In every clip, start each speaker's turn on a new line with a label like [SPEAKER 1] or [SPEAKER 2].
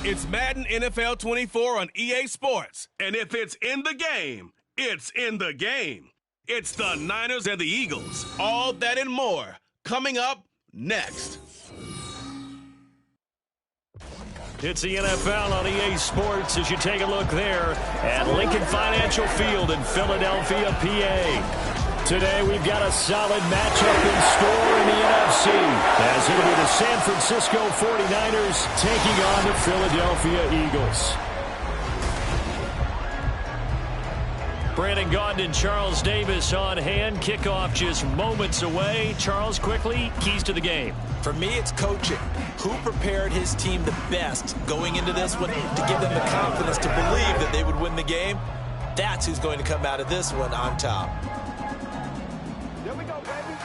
[SPEAKER 1] It's Madden NFL 24 on EA Sports. And if it's in the game, it's in the game. It's the Niners and the Eagles. All that and more coming up next.
[SPEAKER 2] It's the NFL on EA Sports as you take a look there at Lincoln Financial Field in Philadelphia, PA. Today we've got a solid matchup in store in the NFC as it'll be the San Francisco 49ers taking on the Philadelphia Eagles. Brandon Gaudin and Charles Davis on hand. Kickoff just moments away. Charles, quickly, keys to the game.
[SPEAKER 3] For me, it's coaching. Who prepared his team the best going into this one to give them the confidence to believe that they would win the game? That's who's going to come out of this one on top.
[SPEAKER 4] Here we go, baby.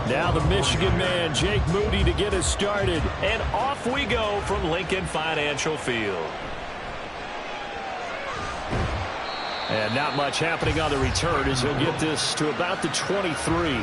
[SPEAKER 2] Now the Michigan man, Jake Moody, to get us started. And off we go from Lincoln Financial Field. And not much happening on the return as he'll get this to about the 23.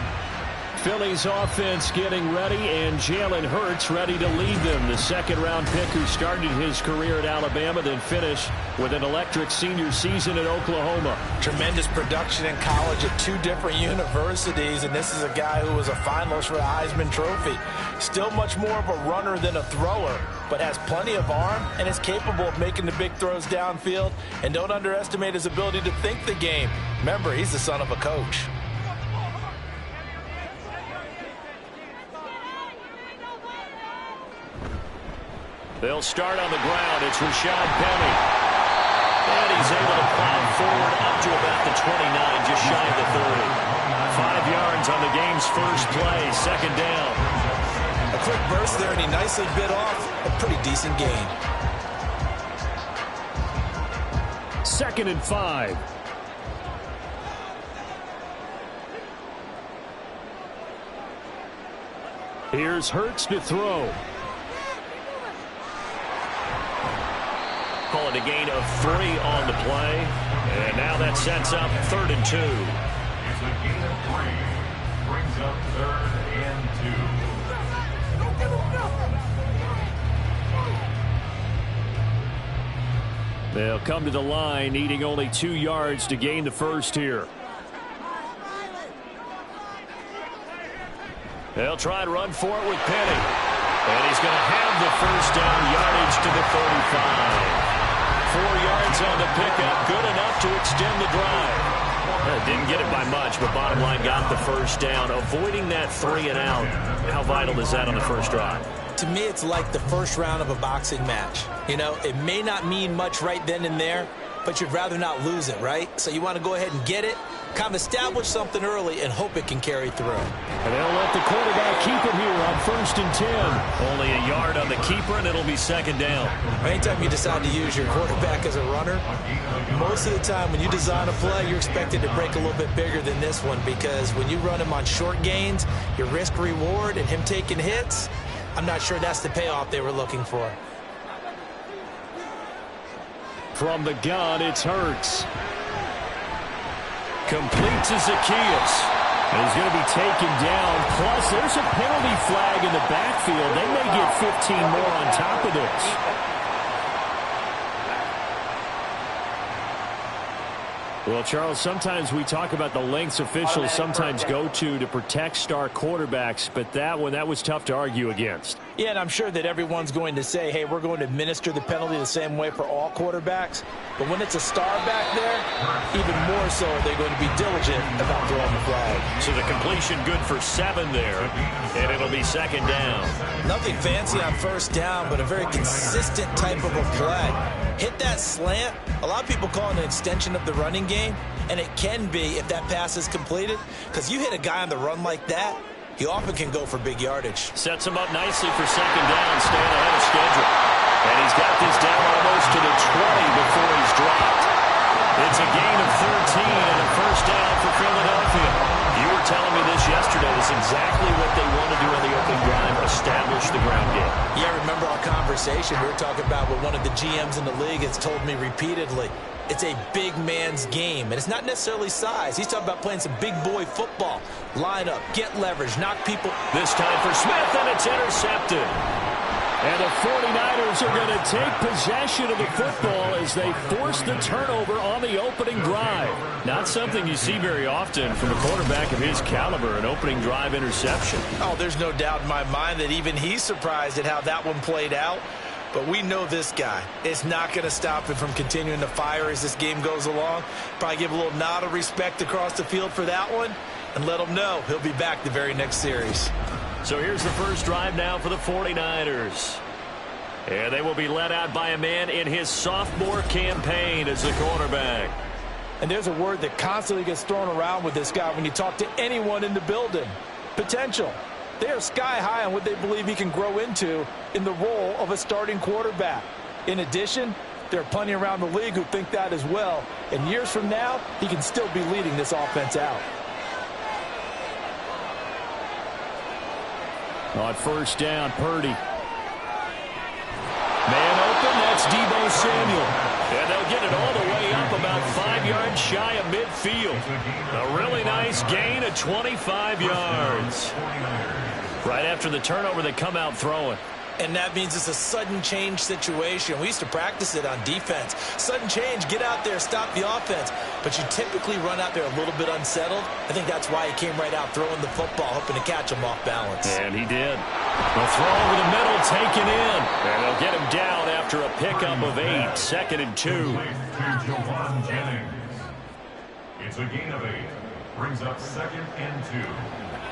[SPEAKER 2] Philly's offense getting ready, and Jalen Hurts ready to lead them. The second-round pick who started his career at Alabama, then finished with an electric senior season at Oklahoma.
[SPEAKER 3] Tremendous production in college at two different universities, and this is a guy who was a finalist for the Heisman Trophy. Still much more of a runner than a thrower, but has plenty of arm and is capable of making the big throws downfield. And don't underestimate his ability to think the game. Remember, he's the son of a coach.
[SPEAKER 2] They'll start on the ground. It's Rashad Penny. And he's able to plow forward up to about the 29, just shy of the 30. 5 yards on the game's first play, second down.
[SPEAKER 3] A quick burst there, and he nicely bit off a pretty decent gain.
[SPEAKER 2] 2nd and 5. Here's Hurts to throw. Call it a gain of 3 on the play. And now that sets up 3rd and 2.
[SPEAKER 5] It's a gain of 3. Brings up 3rd and 2.
[SPEAKER 2] They'll come to the line, needing only 2 yards to gain the first here. They'll try and run for it with Penny. And he's going to have the first down, yardage to the 35. 4 yards on the pickup, good enough to extend the drive. Didn't get it by much, but bottom line got the first down. Avoiding that 3 and out, how vital is that on the first drive?
[SPEAKER 3] To me, it's like the first round of a boxing match. You know, it may not mean much right then and there, but you'd rather not lose it, right? So you want to go ahead and get it, kind of establish something early, and hope it can carry through.
[SPEAKER 2] And they'll let the quarterback keep it here on 1st and 10. Only a yard on the keeper, and it'll be 2nd down.
[SPEAKER 3] Anytime you decide to use your quarterback as a runner, most of the time when you design a play, you're expected to break a little bit bigger than this one, because when you run him on short gains, your risk-reward and him taking hits, I'm not sure that's the payoff they were looking for.
[SPEAKER 2] From the gun, it's Hurts. Complete to Zacchaeus. And he's going to be taken down. Plus, there's a penalty flag in the backfield. They may get 15 more on top of this. Well, Charles, sometimes we talk about the lengths officials sometimes go to protect star quarterbacks, but that one, that was tough to argue against.
[SPEAKER 3] Yeah, and I'm sure that everyone's going to say, hey, we're going to administer the penalty the same way for all quarterbacks. But when it's a star back there, even more so are they going to be diligent about throwing the flag.
[SPEAKER 2] So the completion good for 7 there, and it'll be 2nd down.
[SPEAKER 3] Nothing fancy on 1st down, but a very consistent type of a play. Hit that slant. A lot of people call it an extension of the running game, and it can be if that pass is completed, because you hit a guy on the run like that, he often can go for big yardage.
[SPEAKER 2] Sets him up nicely for 2nd down, staying ahead of schedule. And he's got this down almost to the 20 before he's dropped. It's a gain of 13 and a 1st down for Philadelphia. You were telling me this yesterday. This is exactly what they want to do on the opening drive, establish the ground game.
[SPEAKER 3] Yeah, remember our conversation. We were talking about what one of the GMs in the league has told me repeatedly. It's a big man's game, and it's not necessarily size. He's talking about playing some big boy football. Line up, get leverage, knock people.
[SPEAKER 2] This time for Smith, and it's intercepted. And the 49ers are going to take possession of the football as they force the turnover on the opening drive. Not something you see very often from a quarterback of his caliber, an opening drive interception.
[SPEAKER 3] Oh, there's no doubt in my mind that even he's surprised at how that one played out. But we know this guy. It's not going to stop him from continuing to fire as this game goes along. Probably give a little nod of respect across the field for that one and let him know he'll be back the very next series.
[SPEAKER 2] So here's the first drive now for the 49ers. And they will be led out by a man in his sophomore campaign as a quarterback.
[SPEAKER 3] And there's a word that constantly gets thrown around with this guy when you talk to anyone in the building. Potential. They are sky high on what they believe he can grow into in the role of a starting quarterback. In addition, there are plenty around the league who think that as well. And years from now, he can still be leading this offense out.
[SPEAKER 2] On 1st down, Purdy. Man open, that's Deebo Samuel. And they'll get it all the way up about 5 yards shy of midfield. A really nice gain of 25 yards. Right after the turnover, they come out throwing.
[SPEAKER 3] And that means it's a sudden change situation. We used to practice it on defense. Sudden change, get out there, stop the offense. But you typically run out there a little bit unsettled. I think that's why he came right out throwing the football, hoping to catch him off balance.
[SPEAKER 2] And he did. The throw over the middle, taken in. And they'll get him down after a pickup of 8, 2nd and 2.
[SPEAKER 5] It's a gain of 8. Brings up 2nd and 2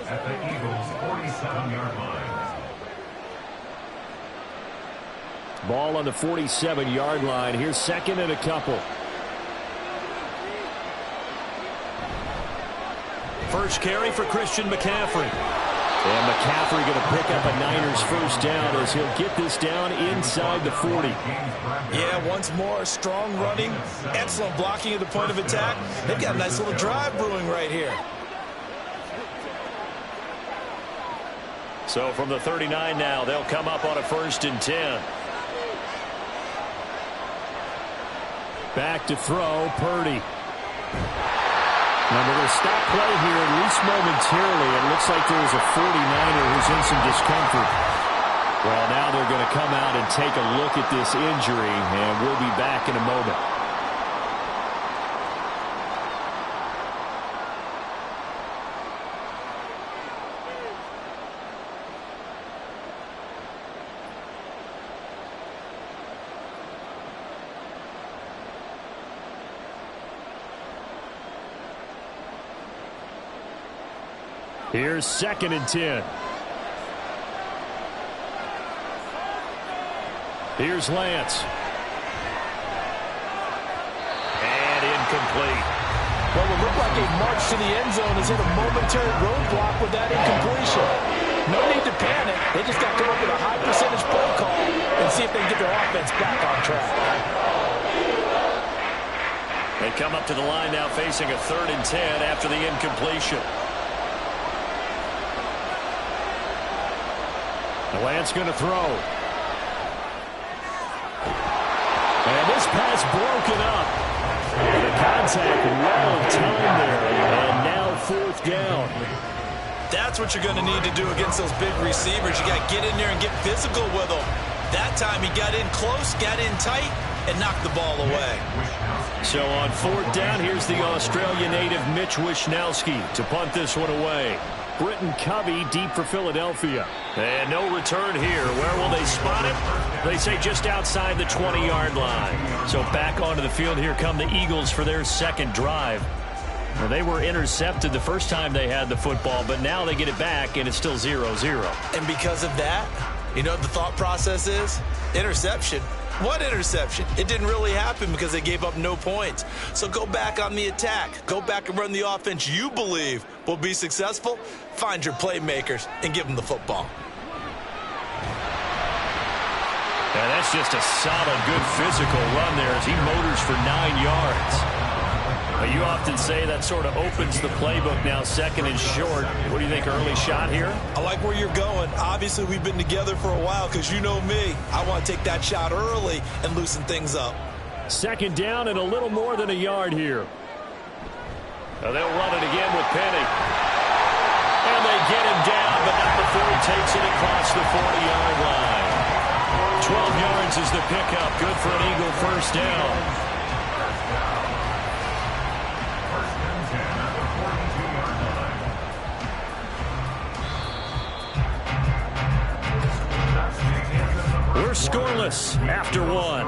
[SPEAKER 5] at the Eagles' 47-yard line.
[SPEAKER 2] Ball on the 47-yard line. Here's 2nd and a couple. First carry for Christian McCaffrey. And McCaffrey going to pick up a Niners 1st down as he'll get this down inside the 40.
[SPEAKER 3] Yeah, once more, strong running, excellent blocking at the point of attack. They've got a nice little drive brewing right here.
[SPEAKER 2] So from the 39 now, they'll come up on a 1st and 10. Back to throw, Purdy. Now they're going to stop play here, at least momentarily. It looks like there's a 49er who's in some discomfort. Well, now they're going to come out and take a look at this injury, and we'll be back in a moment. Here's 2nd and 10. Here's Lance. And incomplete.
[SPEAKER 3] What will look like a march to the end zone has hit a momentary roadblock with that incompletion. No need to panic. They just got to come up with a high percentage play call and see if they can get their offense back on track.
[SPEAKER 2] They come up to the line now facing a 3rd and 10 after the incompletion. Lance going to throw. And this pass broken up. The contact well timed there. And now 4th down.
[SPEAKER 3] That's what you're going to need to do against those big receivers. You got to get in there and get physical with them. That time he got in close, got in tight, and knocked the ball away.
[SPEAKER 2] So on 4th down, here's the Australia native Mitch Wishnowsky to punt this one away. Britton Covey deep for Philadelphia. And no return here. Where will they spot it? They say just outside the 20-yard line. So back onto the field, here come the Eagles for their second drive. Well, they were intercepted the first time they had the football, but now they get it back, and it's still 0-0.
[SPEAKER 3] And because of that, you know what the thought process is? Interception. What interception? It didn't really happen because they gave up no points. So go back on the attack. Go back and run the offense you believe will be successful. Find your playmakers and give them the football.
[SPEAKER 2] And that's just a solid, good physical run there as he motors for 9 yards. You often say that sort of opens the playbook now, second and short. What do you think, early shot here?
[SPEAKER 3] I like where you're going. Obviously, we've been together for a while because you know me. I want to take that shot early and loosen things up.
[SPEAKER 2] Second down and a little more than a yard here. Now they'll run it again with Penny. And they get him down, but not before he takes it across the 40-yard line. 12 yards is the pickup. Good for an Eagle first down. We're scoreless after one.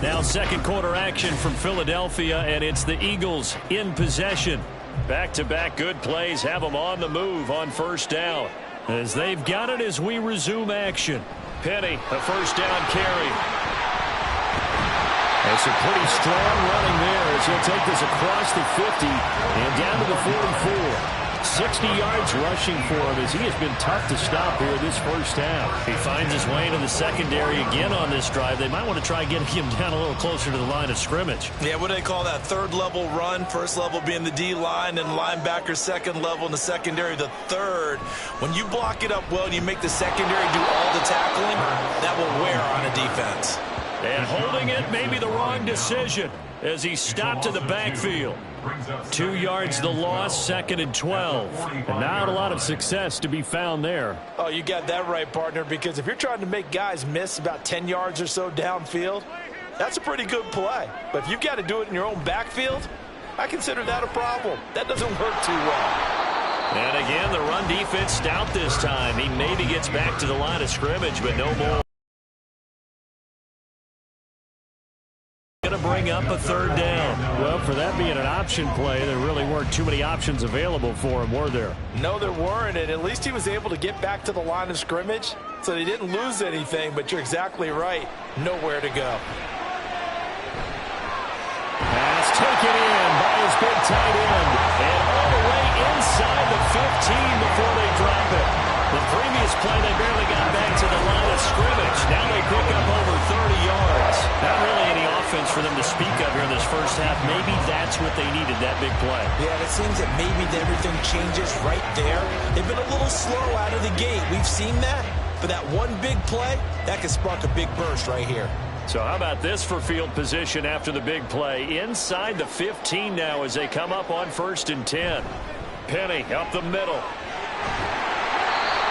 [SPEAKER 2] Now second quarter action from Philadelphia, and it's the Eagles in possession. Back-to-back good plays have them on the move on first down. As they've got it as we resume action. Penny, a first down carry. That's a pretty strong running there as he'll take this across the 50 and down to the 44. 60 yards rushing for him as he has been tough to stop here this first half. He finds his way into the secondary again on this drive. They might want to try getting him down a little closer to the line of scrimmage.
[SPEAKER 3] Yeah, what do they call that? Third level run. First level being the D-line and linebacker. Second level in the secondary, the third. When you block it up well and you make the secondary do all the tackling, that will wear on a defense.
[SPEAKER 2] And holding it may be the wrong decision as he stopped in the backfield. 2 yards the loss, second and 12. And not a lot of success to be found there.
[SPEAKER 3] Oh, you got that right, partner, because if you're trying to make guys miss about 10 yards or so downfield, that's a pretty good play. But if you've got to do it in your own backfield, I consider that a problem. That doesn't work too well.
[SPEAKER 2] And again, the run defense stout this time. He maybe gets back to the line of scrimmage, but no more. Going to bring up a third down. Well, for that being an option play, there really weren't too many options available for him, were there?
[SPEAKER 3] No, there weren't, and at least he was able to get back to the line of scrimmage, so they didn't lose anything, but you're exactly right. Nowhere to go.
[SPEAKER 2] Pass taken in by his big tight end, and all the way inside the 15 before they drop it. The previous play, they barely got back to the line of scrimmage. Now they pick up over 30 yards. Not really any offense for them to speak of here in this first half. Maybe that's what they needed, that big play.
[SPEAKER 3] Yeah, it seems that maybe everything changes right there. They've been a little slow out of the gate. We've seen that. But that one big play, that could spark a big burst right here.
[SPEAKER 2] So how about this for field position after the big play? Inside the 15 now as they come up on first and 10. Penny up the middle.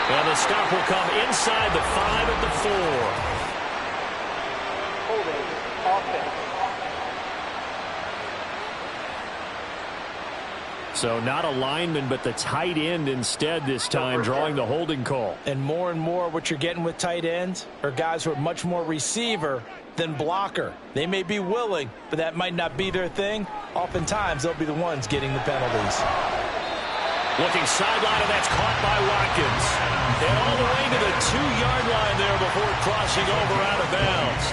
[SPEAKER 2] And the stop will come inside the 5 at the 4.
[SPEAKER 4] Holding offense.
[SPEAKER 2] So not a lineman, but the tight end instead this time, drawing the holding call.
[SPEAKER 3] And more what you're getting with tight ends are guys who are much more receiver than blocker. They may be willing, but that might not be their thing. Oftentimes, they'll be the ones getting the penalties.
[SPEAKER 2] Looking sideline, and that's caught by Watkins. And all the way to the 2-yard line there before crossing over out of bounds.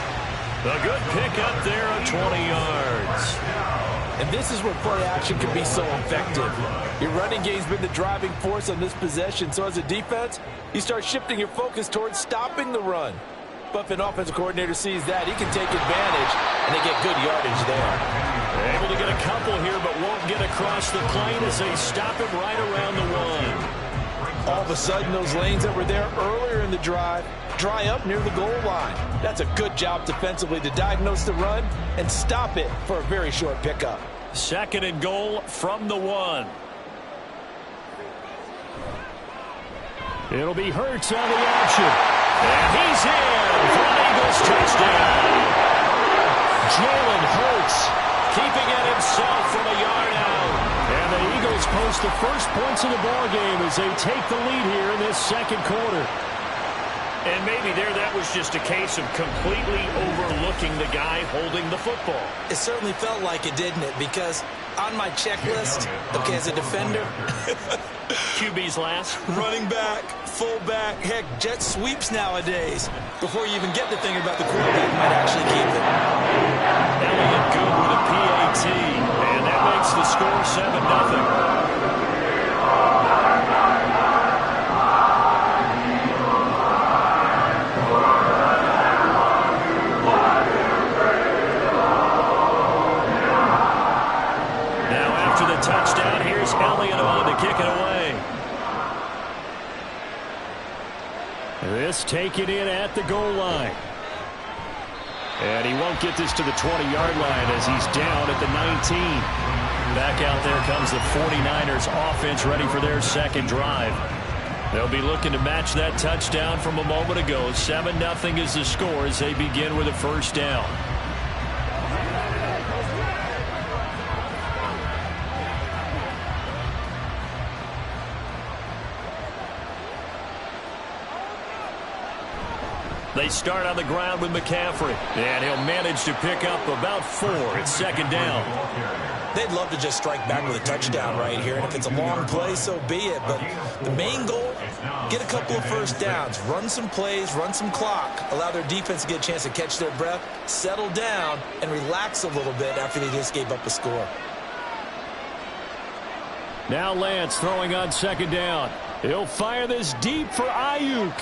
[SPEAKER 2] A good pickup there of 20 yards.
[SPEAKER 3] And this is where play action can be so effective. Your running game's been the driving force on this possession, so as a defense, you start shifting your focus towards stopping the run. But if an offensive coordinator sees that, he can take advantage, and they get good yardage there.
[SPEAKER 2] They're able to get a couple here, but won't get across the plane as they stop him right around the 1.
[SPEAKER 3] All of a sudden, those lanes that were there earlier in the drive dry up near the goal line. That's a good job defensively to diagnose the run and stop it for a very short pickup.
[SPEAKER 2] Second and goal from the 1. It'll be Hurts on the action. And he's in for an Eagles touchdown. Jalen Hurts keeping it himself from a yard out. And the Eagles post the first points of the ballgame as they take the lead here in this second quarter.
[SPEAKER 6] And maybe that was just a case of completely overlooking the guy holding the football.
[SPEAKER 3] It certainly felt like it, didn't it? Because on my checklist, okay, as a defender,
[SPEAKER 6] QB's last.
[SPEAKER 3] running back, fullback, heck, jet sweeps nowadays. Before you even get to thinking about the quarterback, might actually keep it.
[SPEAKER 2] Elliott good with a PAT, and that makes the score 7-0. Touchdown. Here's Elliott on to kick it away. This taken in at the goal line. And he won't get this to the 20-yard line as he's down at the 19. Back out there comes the 49ers offense ready for their second drive. They'll be looking to match that touchdown from a moment ago. 7-0 is the score as they begin with a first down. They start on the ground with McCaffrey, and he'll manage to pick up about 4. It's second down.
[SPEAKER 3] They'd love to just strike back with a touchdown right here, and if it's a long play, so be it. But the main goal, get a couple of first downs, run some plays, run some clock, allow their defense to get a chance to catch their breath, settle down, and relax a little bit after they just gave up a score.
[SPEAKER 2] Now Lance throwing on second down. He'll fire this deep for Ayuk.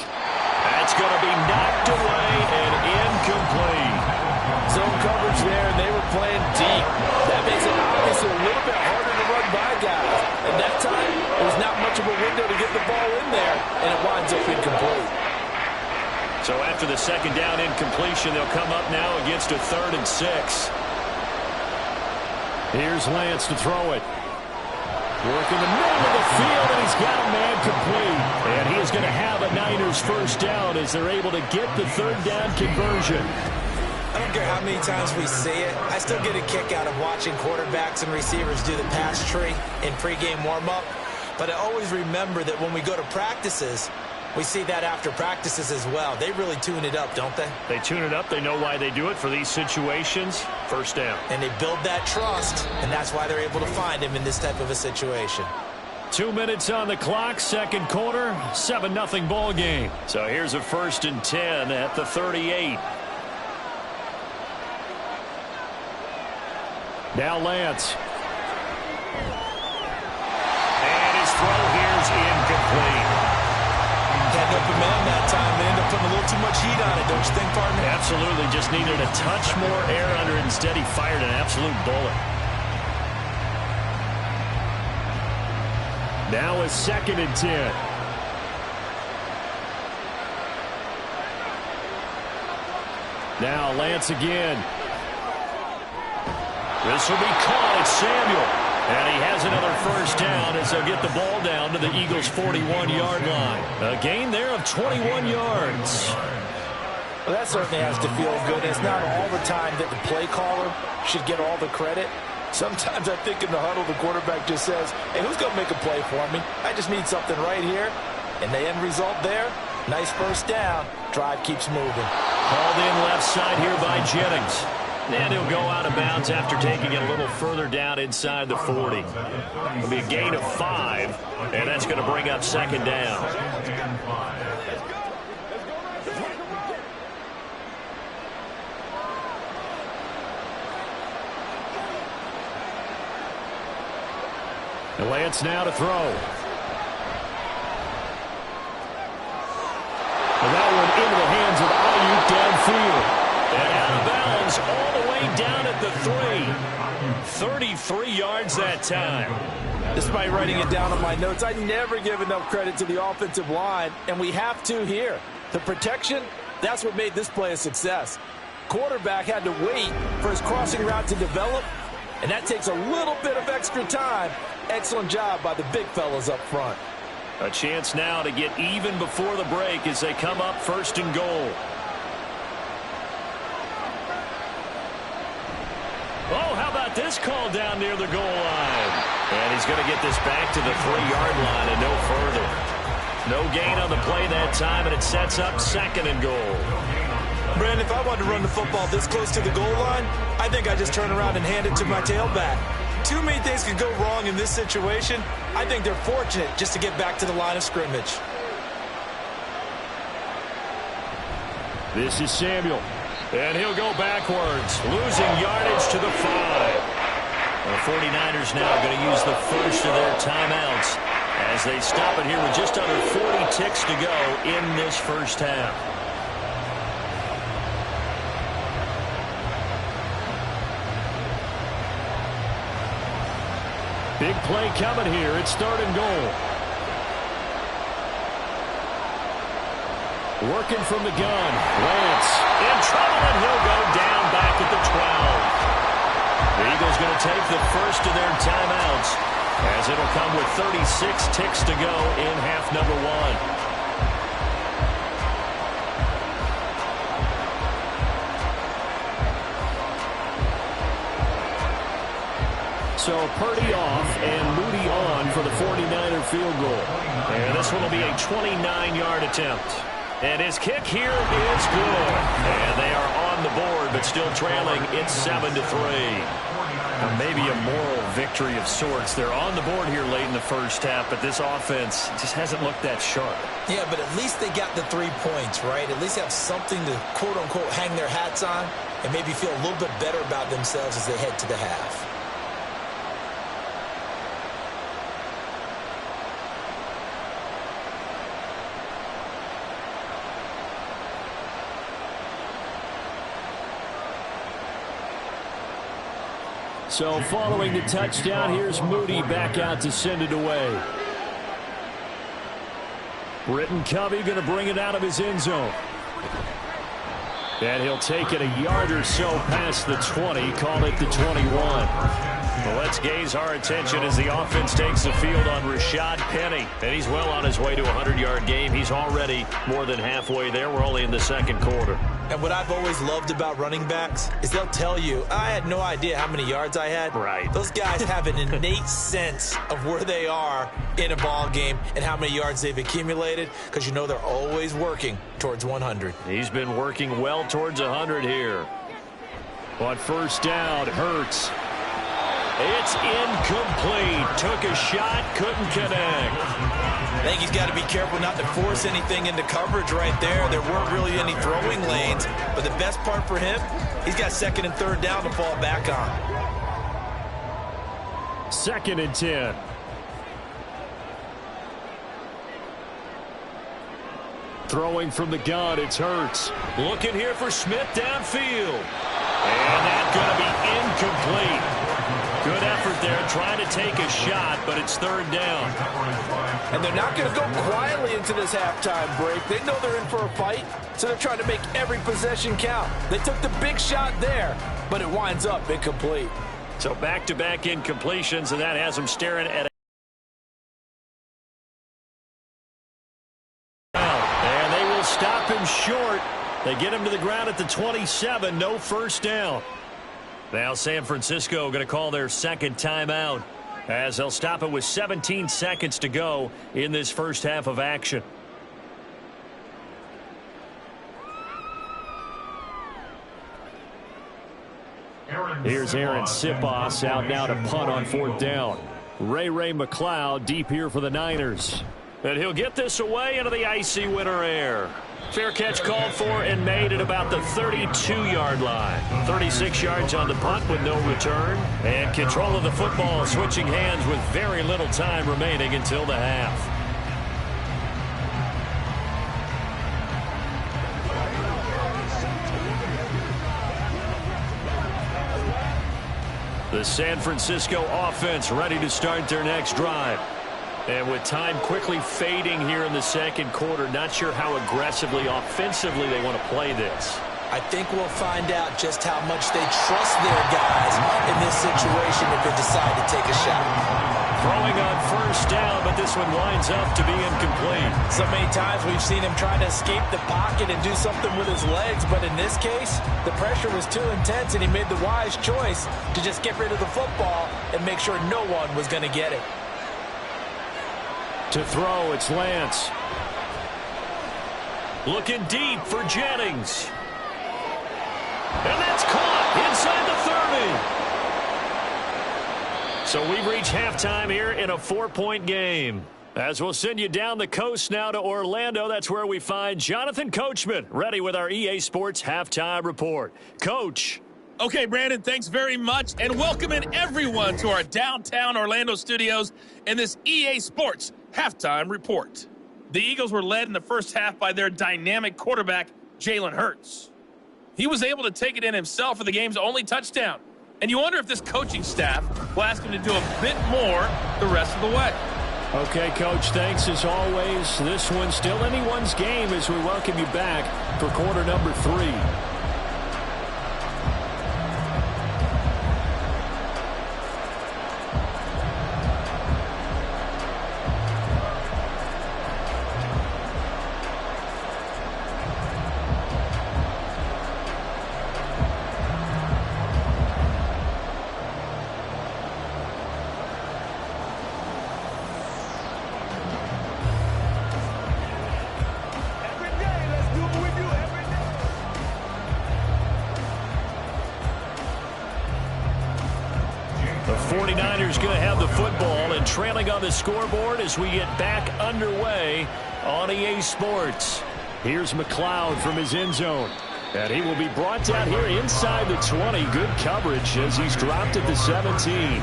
[SPEAKER 2] That's going to be knocked away and incomplete.
[SPEAKER 3] Zone coverage there, and they were playing deep. That makes it obviously a little bit harder to run by guys. And that time, there was not much of a window to get the ball in there, and it winds up incomplete.
[SPEAKER 2] So after the second down incompletion, they'll come up now against a 3rd and 6. Here's Lance to throw it. Working the middle of the field, and he's got a man complete. And he is going to have a Niners first down as they're able to get the 3rd down conversion.
[SPEAKER 3] I don't care how many times we see it. I still get a kick out of watching quarterbacks and receivers do the pass tree in pregame warm-up. But I always remember that when we go to practices, we see that after practices as well. They really tune it up, don't they?
[SPEAKER 6] They tune it up. They know why they do it for these situations. First down.
[SPEAKER 3] And they build that trust, and that's why they're able to find him in this type of a situation.
[SPEAKER 2] 2 minutes on the clock, second quarter, 7-0 ball game. So here's a 1st and 10 at the 38. Now Lance. And his throw here's incomplete.
[SPEAKER 3] Had an open man that time. They end up putting a little too much heat on it, don't you think, partner?
[SPEAKER 2] Absolutely. Just needed a touch more air under it. Instead, he fired an absolute bullet. Now a 2nd and 10. Now Lance again. This will be caught. It's Samuel. And he has another first down as they'll get the ball down to the Eagles' 41-yard line. A gain there of 21 yards.
[SPEAKER 3] Well, that certainly has to feel good. It's not all the time that the play caller should get all the credit. Sometimes I think in the huddle, the quarterback just says, hey, who's going to make a play for me? I just need something right here. And the end result there, nice first down. Drive keeps moving.
[SPEAKER 2] Called in left side here by Jennings. And he'll go out of bounds after taking it a little further down inside the 40. It'll be a gain of 5, and that's going to bring up second down. And Lance now to throw. And that one into the hands of Ayuk downfield. And out of bounds all the way down at the 3. 33 yards that time.
[SPEAKER 3] Despite writing it down on my notes, I never give enough credit to the offensive line, and we have to here. The protection, that's what made this play a success. Quarterback had to wait for his crossing route to develop, and that takes a little bit of extra time. Excellent job by the big fellas up front.
[SPEAKER 2] A chance now to get even before the break as they come up 1st and goal. Oh, how about this call down near the goal line. And he's going to get this back to the 3-yard line and no further. No gain on the play that time, and it sets up 2nd and goal.
[SPEAKER 3] Brandon, if I wanted to run the football this close to the goal line, I think I just turn around and hand it to my tailback. Too many things could go wrong in this situation. I think they're fortunate just to get back to the line of scrimmage.
[SPEAKER 2] This is Samuel, and he'll go backwards, losing yardage to the 5. The 49ers now going to use the first of their timeouts as they stop it here with just under 40 ticks to go in this first half. Big play coming here. It's 3rd and goal. Working from the gun. Lance in trouble, and he'll go down back at the 12. The Eagles going to take the first of their timeouts as it'll come with 36 ticks to go in half number 1. So Purdy off and Moody on for the 49er field goal. And this one will be a 29-yard attempt. And his kick here is good. And they are on the board, but still trailing. It's 7-3. Maybe a moral victory of sorts. They're on the board here late in the first half, but this offense just hasn't looked that sharp.
[SPEAKER 3] Yeah, but at least they got the 3 points, right? At least have something to, quote-unquote, hang their hats on and maybe feel a little bit better about themselves as they head to the half.
[SPEAKER 2] So following the touchdown, here's Moody back out to send it away. Britton Covey going to bring it out of his end zone. And he'll take it a yard or so past the 20, call it the 21. Well, let's gaze our attention as the offense takes the field on Rashad Penny. And he's well on his way to a 100-yard game. He's already more than halfway there. We're only in the 2nd quarter.
[SPEAKER 3] And what I've always loved about running backs is they'll tell you, I had no idea how many yards I had.
[SPEAKER 2] Right.
[SPEAKER 3] Those guys have an innate sense of where they are in a ball game and how many yards they've accumulated because you know they're always working towards 100.
[SPEAKER 2] He's been working well towards 100 here. On first down, Hurts. It's incomplete. Took a shot, couldn't connect.
[SPEAKER 3] I think he's got to be careful not to force anything into coverage right there. There weren't really any throwing lanes, but the best part for him, he's got 2nd and 3rd down to fall back on.
[SPEAKER 2] 2nd and 10. Throwing from the gun, it's Hurts. Looking here for Smith downfield. And that's going to be incomplete. Good effort there, trying to take a shot, but it's 3rd down.
[SPEAKER 3] And they're not going to go quietly into this halftime break. They know they're in for a fight, so they're trying to make every possession count. They took the big shot there, but it winds up incomplete.
[SPEAKER 2] So back-to-back incompletions, and that has them staring at and they will stop him short. They get him to the ground at the 27, no first down. Now San Francisco going to call their 2nd timeout as they'll stop it with 17 seconds to go in this first half of action. Here's Aaron Sipos out now to punt on 4th down. Ray McLeod deep here for the Niners. And he'll get this away into the icy winter air. Fair catch called for and made at about the 32-yard line. 36 yards on the punt with no return. And control of the football switching hands with very little time remaining until the half. The San Francisco offense ready to start their next drive. And with time quickly fading here in the 2nd quarter, not sure how aggressively, offensively they want to play this.
[SPEAKER 3] I think we'll find out just how much they trust their guys in this situation if they decide to take a shot.
[SPEAKER 2] Throwing on first down, but this one winds up to be incomplete.
[SPEAKER 3] So many times we've seen him try to escape the pocket and do something with his legs, but in this case, the pressure was too intense, and he made the wise choice to just get rid of the football and make sure no one was going to get it.
[SPEAKER 2] To throw, it's Lance. Looking deep for Jennings. And that's caught inside the 30. So we've reached halftime here in a 4-point game. As we'll send you down the coast now to Orlando, that's where we find Jonathan Coachman, ready with our EA Sports Halftime Report. Coach.
[SPEAKER 7] Okay, Brandon, thanks very much, and welcoming everyone to our downtown Orlando studios in this EA Sports Halftime Report. The Eagles were led in the first half by their dynamic quarterback, Jalen Hurts. He was able to take it in himself for the game's only touchdown. And you wonder if this coaching staff will ask him to do a bit more the rest of the way.
[SPEAKER 2] Okay, Coach, thanks as always. This one's still anyone's game as we welcome you back for quarter number 3. The 49ers going to have the football and trailing on the scoreboard as we get back underway on EA Sports. Here's McLeod from his end zone. And he will be brought down here inside the 20. Good coverage as he's dropped at the 17.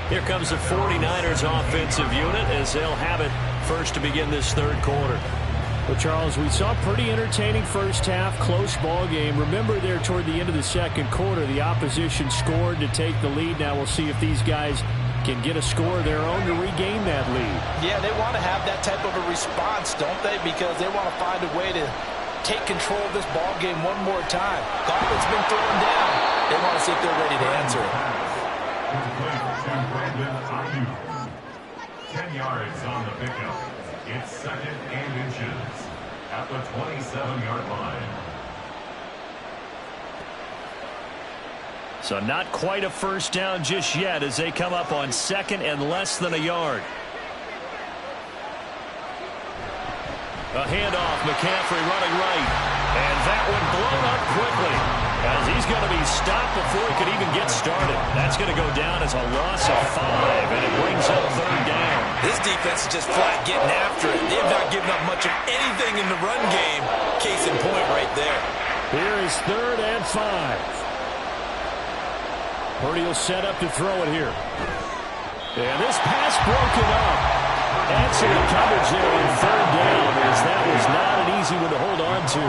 [SPEAKER 2] Here comes the 49ers offensive unit as they'll have it first to begin this third quarter. Well, Charles, we saw a pretty entertaining first half, close ball game. Remember there toward the end of the second quarter, the opposition scored to take the lead. Now we'll see if these guys can get a score of their own to regain that lead.
[SPEAKER 3] Yeah, they want to have that type of a response, don't they? Because they want to find a way to take control of this ball game one more time. Gauntlet's been thrown down. They want to see if they're ready to answer it.
[SPEAKER 5] 10 yards on the pickup. It's second and inches at the 27-yard line.
[SPEAKER 2] So not quite a first down just yet as they come up on second and less than a yard. A handoff, McCaffrey running right. And that one blown up quickly as he's going to be stopped before he could even get started. That's going to go down as a loss of 5, and it brings up third down.
[SPEAKER 3] This defense is just flat getting after it. They have not given up much of anything in the run game. Case in point right there.
[SPEAKER 2] Here is third and 5. Purdy will set up to throw it here. And this pass broken up. Excellent coverage there on third down as that was not an easy one to hold on to.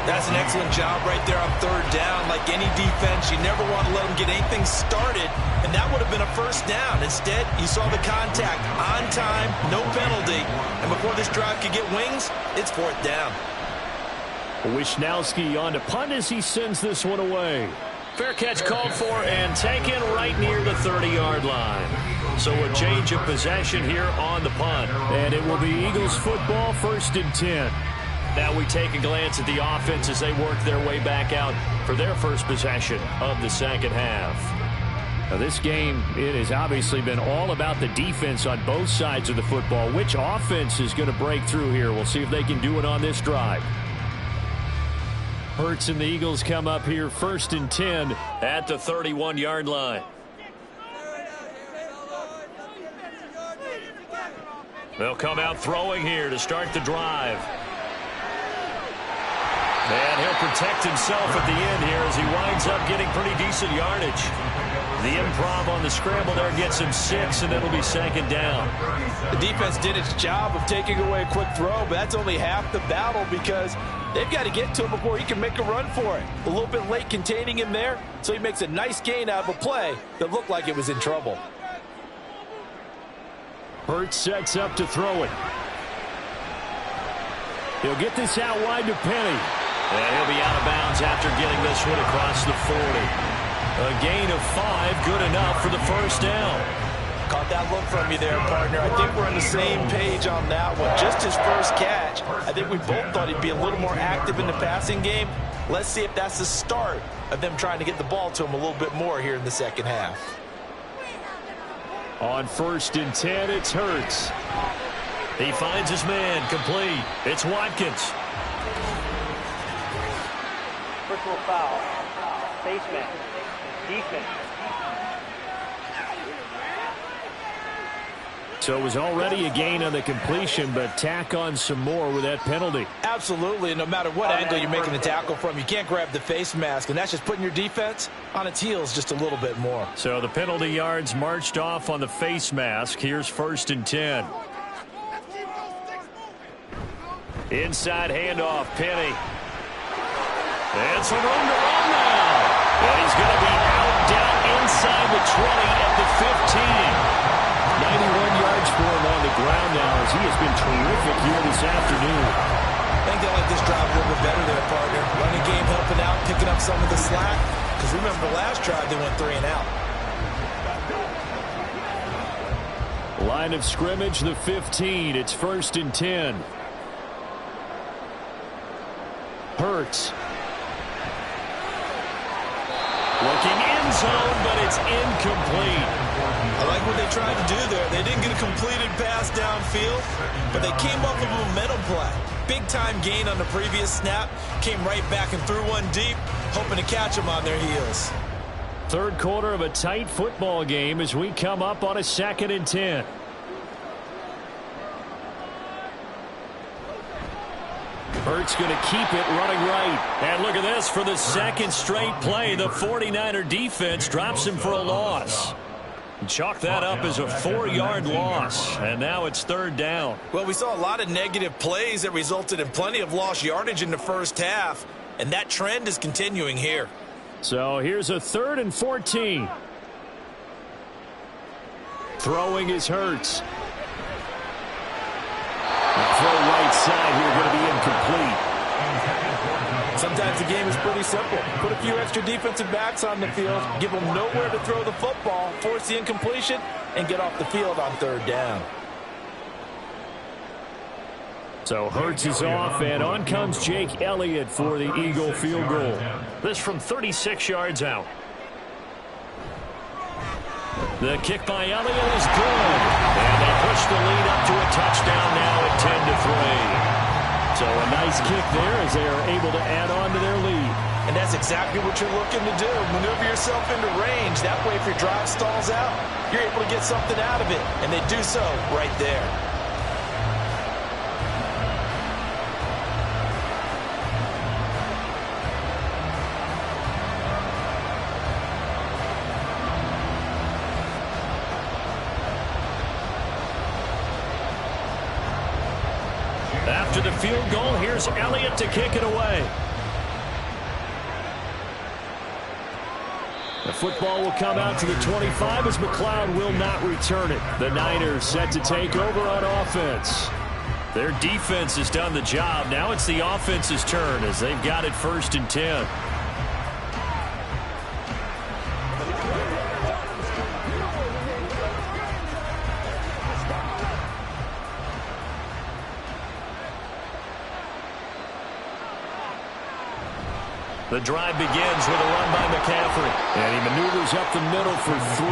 [SPEAKER 3] That's an excellent job right there on third down. Like any defense, you never want to let them get anything started, and that would have been a first down. Instead, you saw the contact on time, no penalty, and before this drive could get wings, it's fourth down.
[SPEAKER 2] Wisnowski on to punt as he sends this one away. Fair catch called for and taken right near the 30-yard line. So a change of possession here on the punt. And it will be Eagles football, first and 10. Now we take a glance at the offense as they work their way back out for their first possession of the second half. Now this game, it has obviously been all about the defense on both sides of the football. Which offense is going to break through here? We'll see if they can do it on this drive. Hurts and the Eagles come up here first and 10 at the 31-yard line. They'll come out throwing here to start the drive. And he'll protect himself at the end here as he winds up getting pretty decent yardage. The improv on the scramble there gets him 6, and it'll be second down.
[SPEAKER 3] The defense did its job of taking away a quick throw, but that's only half the battle because they've got to get to him before he can make a run for it. A little bit late containing him there, so he makes a nice gain out of a play that looked like it was in trouble.
[SPEAKER 2] Hurts sets up to throw it. He'll get this out wide to Penny. And he'll be out of bounds after getting this one across the 40. A gain of 5, good enough for the first down.
[SPEAKER 3] Caught that look from you there, partner. I think we're on the same page on that one. Just his first catch, I think we both thought he'd be a little more active in the passing game. Let's see if that's the start of them trying to get the ball to him a little bit more here in the second half.
[SPEAKER 2] On 1st and 10, it's Hurts. He finds his man, complete. It's Watkins.
[SPEAKER 4] Personal foul. Face mask. Defense.
[SPEAKER 2] So it was already a gain on the completion, but tack on some more with that penalty.
[SPEAKER 3] Absolutely, and no matter what angle you're making the tackle from, you can't grab the face mask, and that's just putting your defense on its heels just a little bit more.
[SPEAKER 2] So the penalty yards marched off on the face mask. Here's 1st and 10. Inside handoff, Penny. It's some room to run now. And he's going to be out down inside the 20 at the 15. 91 yards for him on the ground now as he has been terrific here this afternoon.
[SPEAKER 3] I think they like this drive a little bit better there, partner. Running game helping out, picking up some of the slack. Because remember the last drive, they went 3 and out.
[SPEAKER 2] Line of scrimmage, the 15. It's 1st and 10. Hurts. Looking end zone, but it's incomplete.
[SPEAKER 3] I like what they tried to do there. They didn't get a completed pass downfield, but they came up with a momentum play. Big-time gain on the previous snap. Came right back and threw one deep, hoping to catch them on their heels.
[SPEAKER 2] Third quarter of a tight football game as we come up on a 2nd and 10. Hurts going to keep it running right. And look at this for the second straight play. The 49er defense drops him for a loss. Chalk that up as a 4-yard loss. And now it's 3rd down.
[SPEAKER 3] Well, we saw a lot of negative plays that resulted in plenty of lost yardage in the first half. And that trend is continuing here.
[SPEAKER 2] So here's a 3rd and 14. Throwing is Hurts. Throw right side here going to be incomplete.
[SPEAKER 3] Sometimes the game is pretty simple. Put a few extra defensive backs on the field, give them nowhere to throw the football, force the incompletion, and get off the field on 3rd down.
[SPEAKER 2] So Hurts is off, and on comes Jake Elliott for the Eagle field goal. This from 36 yards out. The kick by Elliott is good. And they push the lead up to a touchdown now at 10-3. So a nice kick there as they are able to add on to their lead.
[SPEAKER 3] And that's exactly what you're looking to do. Maneuver yourself into range. That way if your drive stalls out, you're able to get something out of it. And they do so right there.
[SPEAKER 2] After the field goal, here's Elliott to kick it away. The football will come out to the 25 as McLeod will not return it. The Niners set to take over on offense. Their defense has done the job. Now it's the offense's turn as they've got it 1st and 10. The drive begins with a run by McCaffrey. And he maneuvers up the middle for 3.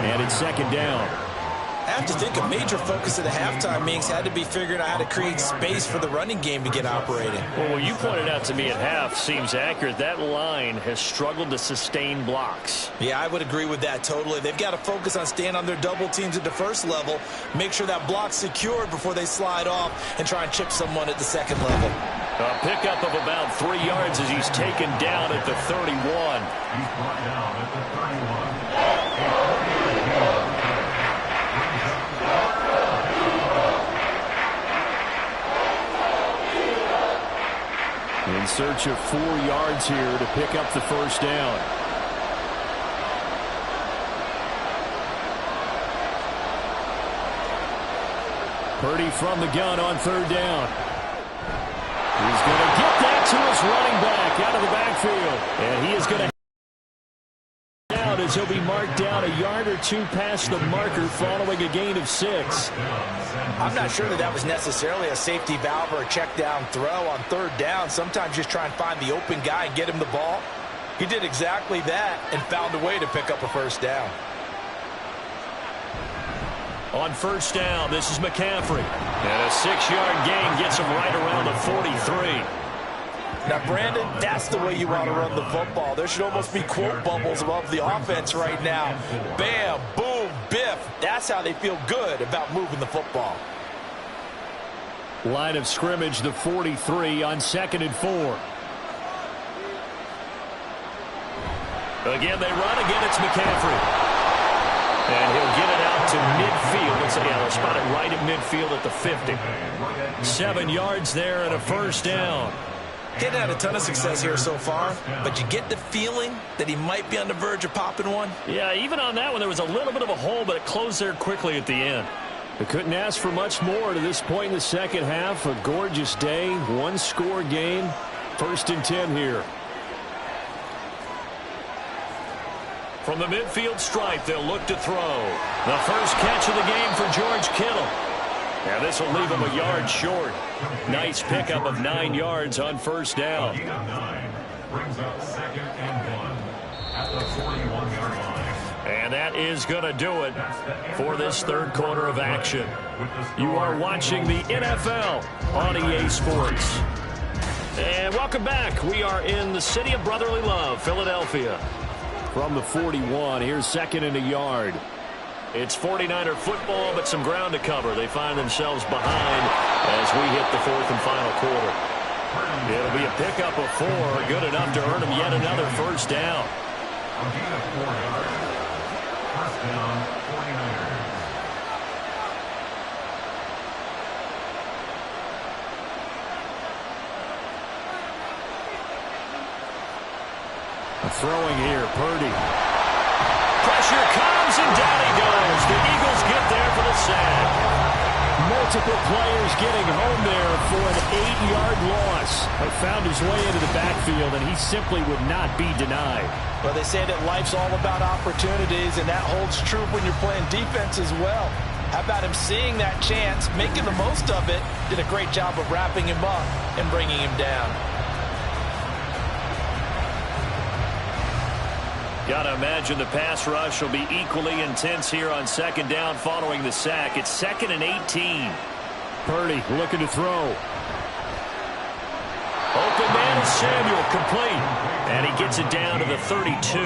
[SPEAKER 2] And it's 2nd down.
[SPEAKER 3] I have to think a major focus of the halftime meetings had to be figuring out how to create space for the running game to get operating.
[SPEAKER 2] Well, what you pointed out to me at half seems accurate. That line has struggled to sustain blocks.
[SPEAKER 3] Yeah, I would agree with that totally. They've got to focus on staying on their double teams at the first level, make sure that block's secured before they slide off and try and chip someone at the second level.
[SPEAKER 2] A pickup of about 3 yards as he's taken down at the 31.
[SPEAKER 5] He's brought down at the 31.
[SPEAKER 2] In search of 4 yards here to pick up the 1st down. Purdy from the gun on 3rd down. He's going to get that to his running back out of the backfield. And he is going to out as he'll be marked down a yard or two past the marker following a gain of 6.
[SPEAKER 3] I'm not sure that was necessarily a safety valve or a check down throw on third down. Sometimes just try and find the open guy and get him the ball. He did exactly that and found a way to pick up a first down.
[SPEAKER 2] On first down, this is McCaffrey. And a 6-yard gain gets him right around the 43.
[SPEAKER 3] Now, Brandon, that's the way you want to run the football. There should almost be quote bubbles above the offense right now. Bam, boom, biff. That's how they feel good about moving the football.
[SPEAKER 2] Line of scrimmage, the 43 on 2nd and 4. Again, they run. Again, it's McCaffrey. And he'll get it out to midfield. They'll spot it right at midfield at the 50. 7 yards there and a first down.
[SPEAKER 3] He hasn't had a ton of success here so far, but you get the feeling that he might be on the verge of popping one.
[SPEAKER 2] Yeah, even on that one, there was a little bit of a hole, but it closed there quickly at the end. They couldn't ask for much more to this point in the second half. A gorgeous day, one-score game. 1st and 10 here. From the midfield stripe, they'll look to throw. The first catch of the game for George Kittle. Now this will leave him a yard short. Nice pickup of 9 yards on first down.
[SPEAKER 5] Brings up 2nd and 1 at the 41-yard line.
[SPEAKER 2] And that is going to do it for this third quarter of action. You are watching the NFL on EA Sports. And welcome back. We are in the city of brotherly love, Philadelphia. From the 41, here's 2nd and a yard. It's 49er football, but some ground to cover. They find themselves behind as we hit the 4th and final quarter. It'll be a pickup of 4, good enough to earn them yet another first down.
[SPEAKER 5] A gain of 4 yards. First down, 49ers.
[SPEAKER 2] Throwing here, Purdy. Pressure comes, and down he goes. The Eagles get there for the sack. Multiple players getting home there for an 8-yard loss. But found his way into the backfield, and he simply would not be denied.
[SPEAKER 3] Well, they say that life's all about opportunities, and that holds true when you're playing defense as well. How about him seeing that chance, making the most of it, did a great job of wrapping him up and bringing him down.
[SPEAKER 2] Got to imagine the pass rush will be equally intense here on 2nd down following the sack. It's 2nd and 18. Purdy looking to throw. Open man is Samuel, complete. And he gets it down to the 32.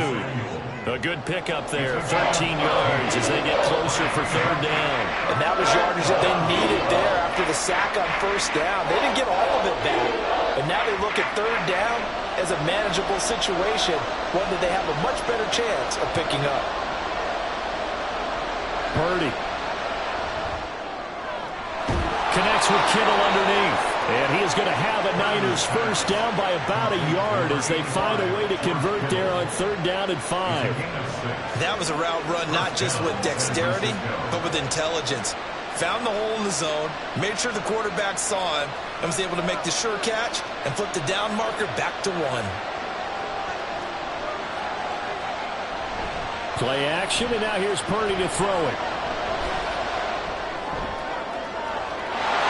[SPEAKER 2] A good pickup there, 13 yards as they get closer for 3rd down.
[SPEAKER 3] And that was yardage that they needed there after the sack on first down. They didn't get all of it back. But now they look at 3rd down as a manageable situation, one that they have a much better chance of picking up.
[SPEAKER 2] Purdy connects with Kittle underneath. And he is going to have a Niners first down by about a yard as they find a way to convert there on 3rd down and 5.
[SPEAKER 3] That was a route run not just with dexterity, but with intelligence. Found the hole in the zone, made sure the quarterback saw him, and was able to make the sure catch and flip the down marker back to 1.
[SPEAKER 2] Play action, and now here's Purdy to throw it.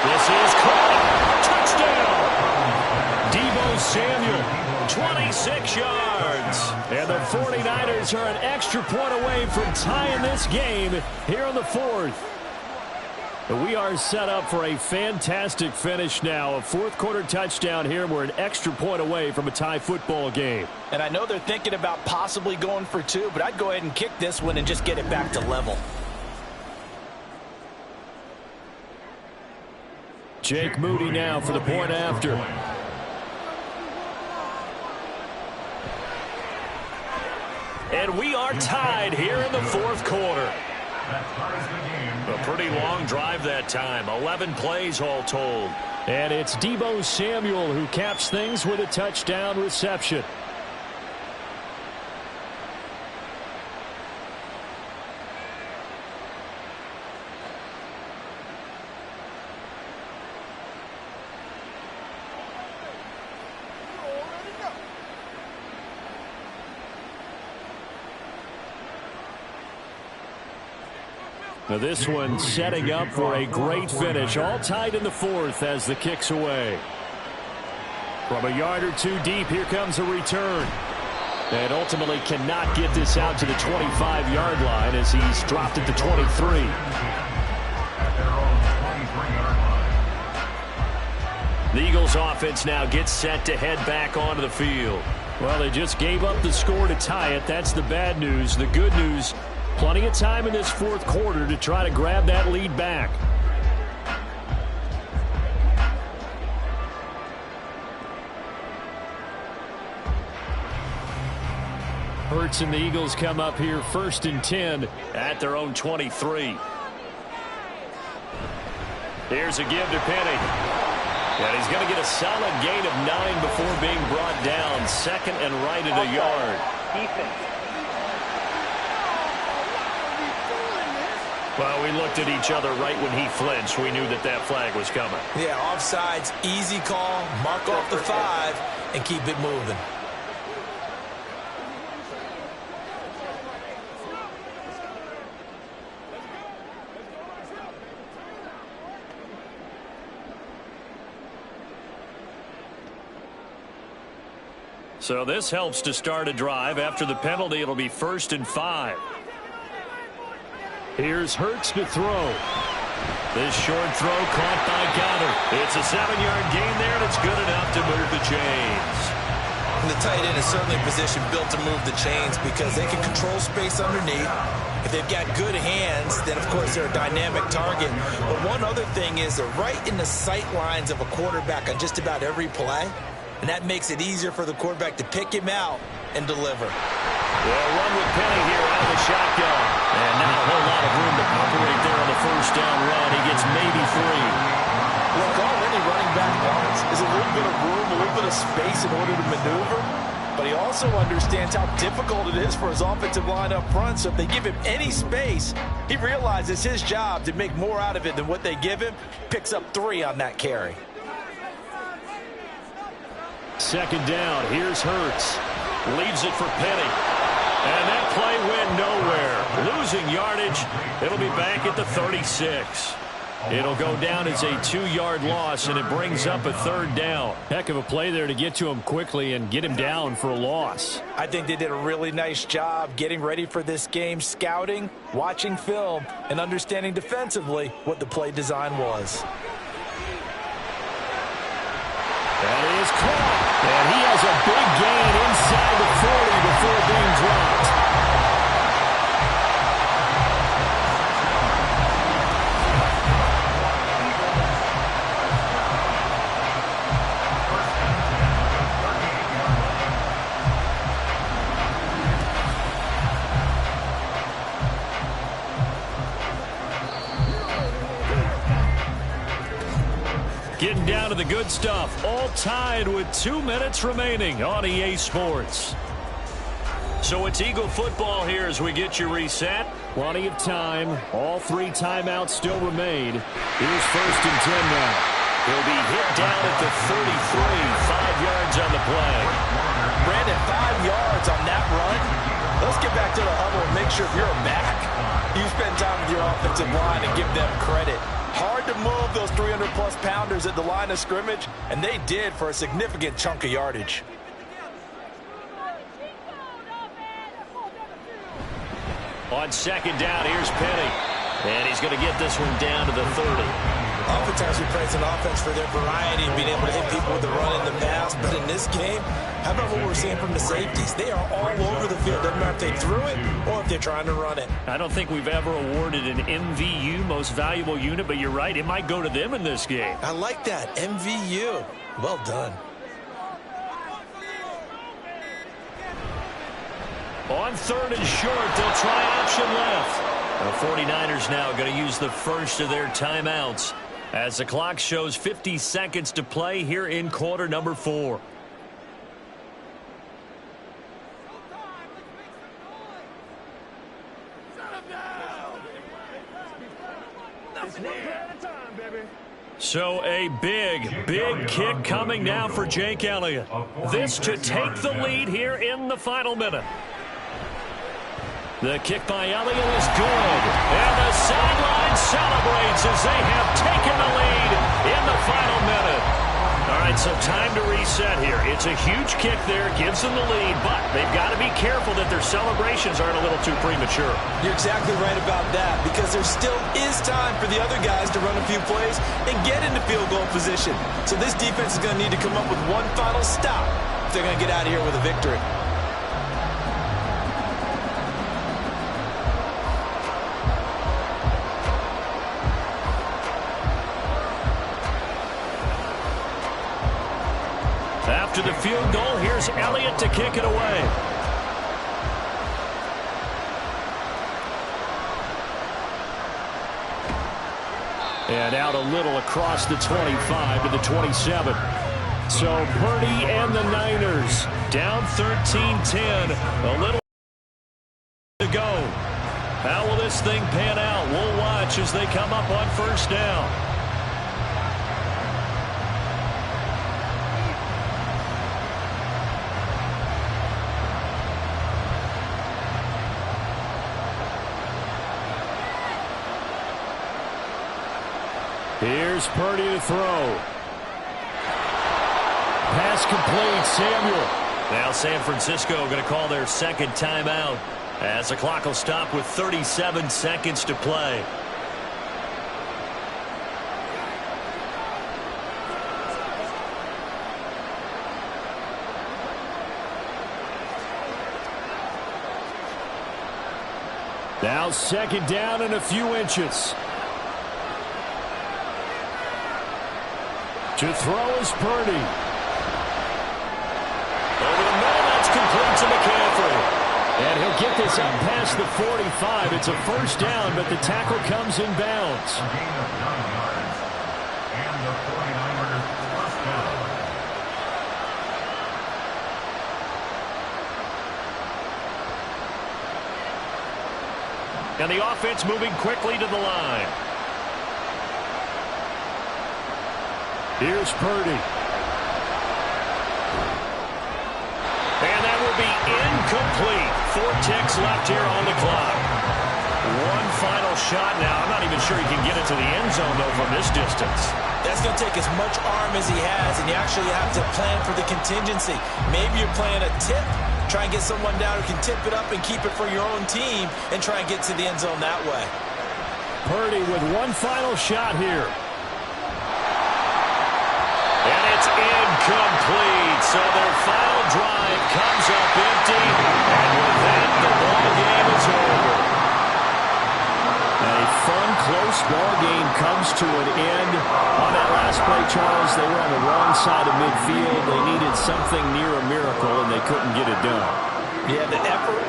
[SPEAKER 2] This is caught. Touchdown! Deebo Samuel, 26 yards. And the 49ers are an extra point away from tying this game here in the 4th. We are set up for a fantastic finish now. A 4th quarter touchdown here. We're an extra point away from a tie football game.
[SPEAKER 3] And I know they're thinking about possibly going for 2, but I'd go ahead and kick this one and just get it back to level.
[SPEAKER 2] Jake Moody now for the point after. And we are tied here in the 4th quarter. A pretty long drive that time. 11 plays all told. And it's Deebo Samuel who caps things with a touchdown reception. Now this one setting up for a great finish. All tied in the fourth as the kick's away. From a yard or two deep, here comes a return. And ultimately cannot get this out to the 25-yard line as he's dropped at the 23. The Eagles offense now gets set to head back onto the field. Well, they just gave up the score to tie it. That's the bad news. The good news, plenty of time in this fourth quarter to try to grab that lead back. Hurts and the Eagles come up here 1st and 10 at their own 23. Here's a give to Penny. And he's going to get a solid gain of 9 before being brought down. 2nd and right at a yard.
[SPEAKER 4] Defense.
[SPEAKER 6] Well, we looked at each other right when he flinched. We knew that that flag was coming.
[SPEAKER 3] Yeah, offsides, easy call, mark off the 5, and keep it moving.
[SPEAKER 2] So this helps to start a drive. After the penalty, it'll be 1st and 5. Here's Hurts to throw. This short throw caught by Goddard. It's a 7-yard gain there, and it's good enough to move the chains.
[SPEAKER 3] And the tight end is certainly a position built to move the chains because they can control space underneath. If they've got good hands, then, of course, they're a dynamic target. But one other thing is they're right in the sight lines of a quarterback on just about every play. And that makes it easier for the quarterback to pick him out and deliver.
[SPEAKER 2] Well, run with Penny here out of the shotgun. And not a whole lot of room to operate there on the 1st down run. He gets maybe 3.
[SPEAKER 3] Look, all any running back wants is a little bit of room, a little bit of space in order to maneuver. But he also understands how difficult it is for his offensive line up front. So if they give him any space, he realizes his job to make more out of it than what they give him. Picks up 3 on that carry.
[SPEAKER 2] 2nd down. Here's Hurts. Leaves it for Penny. And that play went nowhere. Losing yardage. It'll be back at the 36. It'll go down as a 2-yard loss, and it brings up a 3rd down. Heck of a play there to get to him quickly and get him down for a loss.
[SPEAKER 3] I think they did a really nice job getting ready for this game, scouting, watching film, and understanding defensively what the play design was.
[SPEAKER 2] That is caught. And he has a big gain inside the 40 before being dropped. Getting down to the good stuff. All tied with 2 minutes remaining on EA Sports. So it's Eagle football here as we get you reset. Plenty of time. All 3 timeouts still remain. Here's 1st and 10 now. He'll be hit down at the 33. 5 yards on the play.
[SPEAKER 3] Brandon, 5 yards on that run. Let's get back to the huddle and make sure if you're a back, you spend time with your offensive line and give them credit. Hard to move those 300-plus pounders at the line of scrimmage, and they did for a significant chunk of yardage.
[SPEAKER 2] On 2nd down, here's Penny. And he's going to get this one down to the 30.
[SPEAKER 3] Oftentimes we praise an offense for their variety and being able to hit people with the run and the pass. But in this game, how about what we're seeing from the safeties? They are all over the field. Doesn't matter if they threw it or if they're trying to run it.
[SPEAKER 2] I don't think we've ever awarded an MVU, most valuable unit, but you're right. It might go to them in this game.
[SPEAKER 3] I like that. MVU. Well done.
[SPEAKER 2] On 3rd and short, they'll try option left. The 49ers now going to use the first of their timeouts as the clock shows 50 seconds to play here in quarter number 4. So a big, big kick coming now for Jake Elliott. This to take the lead here in the final minute. The kick by Elliott is good. And the sideline celebrates as they have taken the lead in the final minute. All right, so time to reset here. It's a huge kick there, gives them the lead, but they've got to be careful that their celebrations aren't a little too premature.
[SPEAKER 3] You're exactly right about that, because there still is time for the other guys to run a few plays and get into field goal position. So this defense is going to need to come up with one final stop if they're going to get out of here with a victory.
[SPEAKER 2] After the field goal, here's Elliott to kick it away. And out a little across the 25 to the 27. So Purdy and the Niners down 13-10. A little to go. How will this thing pan out? We'll watch as they come up on first down. Here's Purdy to throw. Pass complete, Samuel. Now San Francisco going to call their second timeout as the clock will stop with 37 seconds to play. Now second down and a few inches. To throw is Purdy. Over the middle, that's complete to McCaffrey. And he'll get this up past the 45. It's a first down, but the tackle comes in bounds.
[SPEAKER 5] A gain of 9 yards. And the 49ers first down.
[SPEAKER 2] And the offense moving quickly to the line. Here's Purdy. And that will be incomplete. 4 ticks left here on the clock. One final shot now. I'm not even sure he can get into the end zone, though, from this distance.
[SPEAKER 3] That's going to take as much arm as he has, and you actually have to plan for the contingency. Maybe you're playing a tip. Try and get someone down who can tip it up and keep it for your own team and try and get to the end zone that way.
[SPEAKER 2] Purdy with one final shot here. And it's incomplete. So their final drive comes up empty. And with that, the ball game is over. A fun, close ball game comes to an end. On that last play, Charles, they were on the wrong side of midfield. They needed something near a miracle, and they couldn't get it done.
[SPEAKER 3] Yeah, the effort,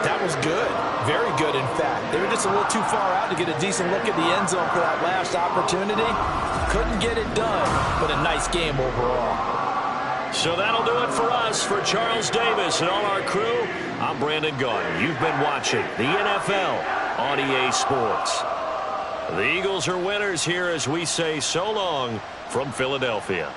[SPEAKER 3] that was good. Very good, in fact. They were just a little too far out to get a decent look at the end zone for that last opportunity. Couldn't get it done, but a nice game overall.
[SPEAKER 2] So that'll do it for us. For Charles Davis and all our crew, I'm Brandon Gaudin. You've been watching the NFL on EA Sports. The Eagles are winners here as we say so long from Philadelphia.